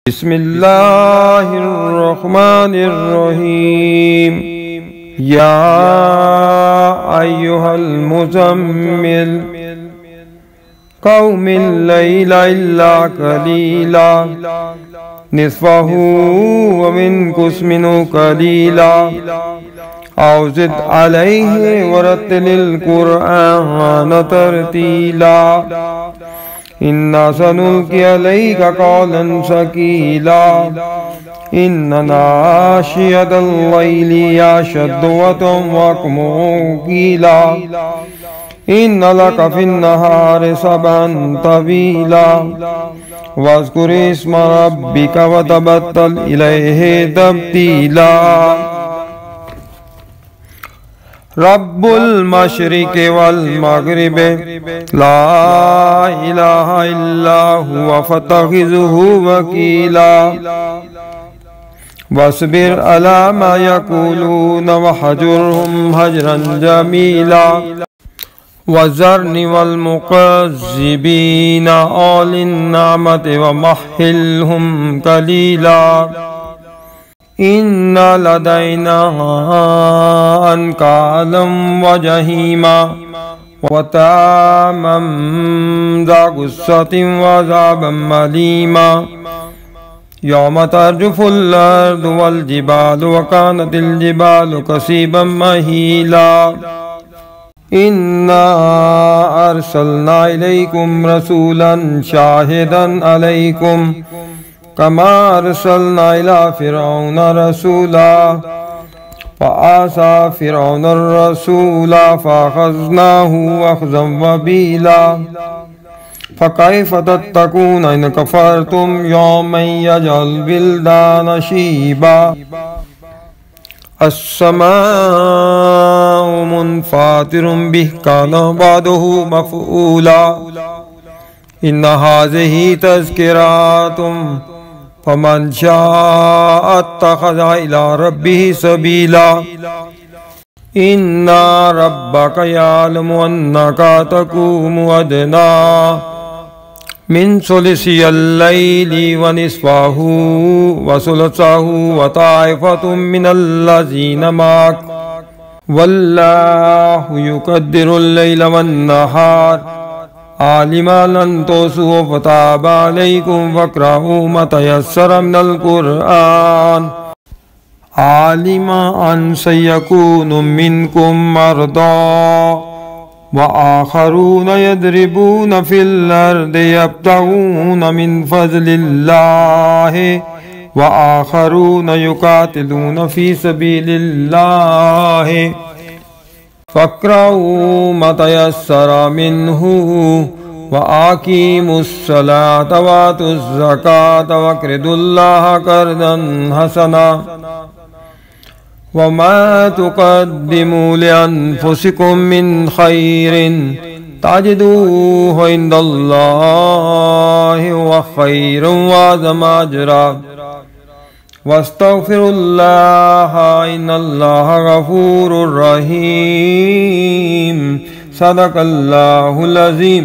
बिस्मिल्लाहिर्रहमानिर्रहीम। या अय्युहल मुज़म्मिल क़ुमिल लैला इल्ला क़लीला निस्फ़हु व मिनकुस मिन्हु क़लीला औ ज़िद अलैहि वरत्तिलिल क़ुरआन तरतीला। इन्ना सनुल्क़ि अलैका क़ौलन सकीला। इन्ना नाशियतल लैलि अशद्दु वतअन व अक़वमु क़ीला। इन्ना लका फ़िन्नहारि सबहन तवीला। वज़्कुर इस्म रब्बिका वतबत्तल इलैहि तब्तीला। रब्बुल मशरिक़ि वल मग़रिबि ला इलाहा इल्ला हुवा फ़त्तख़िज़हु वकीला। वस्बिर अला मा यक़ूलून वहजुरहुम हजरन जमीला। वज़रनि वल मुकज़्ज़िबीन औलिन नामति वमह्हिलहुम क़लीला। इन्ना लदैना अनकालम व जहीमा व तामम ज़ा गुस्सतिन व अज़ाबम अलीमा। यौम तर्जुफुल अर्दु वल जिबालु व कानतिल जिबालु कसीबम महीला। इन्ना अर्सलना इलैकुम रसूलन शाहिदन अलैकुम कमा अर्सलना इला फ़िरऔन रसूला फ़असा फ़िरऔन रसूला फ़अख़ज़नाहु अख़ज़न वबीला। फ़कैफ़ तत्तक़ून इन कफ़रतुम यौमन यजअल विल्दान शीबा। अस्समाउ मुनफ़ातिरुन बिही कान वअदुहु मफ़ऊला। इन्ना हाज़िही तज़किरातुम फ़मन शाअ अत्तख़ज़ इला रब्बिही सबीला। इन्ना रब्बका यअलमु अन्नका तक़ूमु अदना मिन सुलसियल लैलि व निस्फ़हु व सुलसहु व ताइफ़तुम मिनल्लज़ीना मअक वल्लाहु युक़द्दिरुल लैला वन नहार आलिमा लन तुहसूहु फ़ताब अलैकुम फ़क़रऊ मा तयस्सर मिनल क़ुरआन। आलिमा अन सयकूनु मिनकुम मरदा व आख़रून यदरिबून फ़िल अर्दि यब्तग़ून मिन फ़ज़लिल्लाहि व आख़रून युक़ातिलून फ़ी सबीलिल्लाहि फ़क़रऊ मा तयस्सर मिन्हु व आक़ीमुस्सलात व आतुज़्ज़कात वक़रिदुल्लाह क़र्ज़न हसना। वमा तुक़द्दिमू लिअन्फ़ुसिकुम मिन ख़ैरिन तजिदूहु इंदल्लाहि हुव ख़ैरन व अअज़म अजरा। वस्तग़फ़िरुल्लाह इन्नल्लाह गफ़ूरुर रहीम। सदक़ल्लाहुल अज़ीम।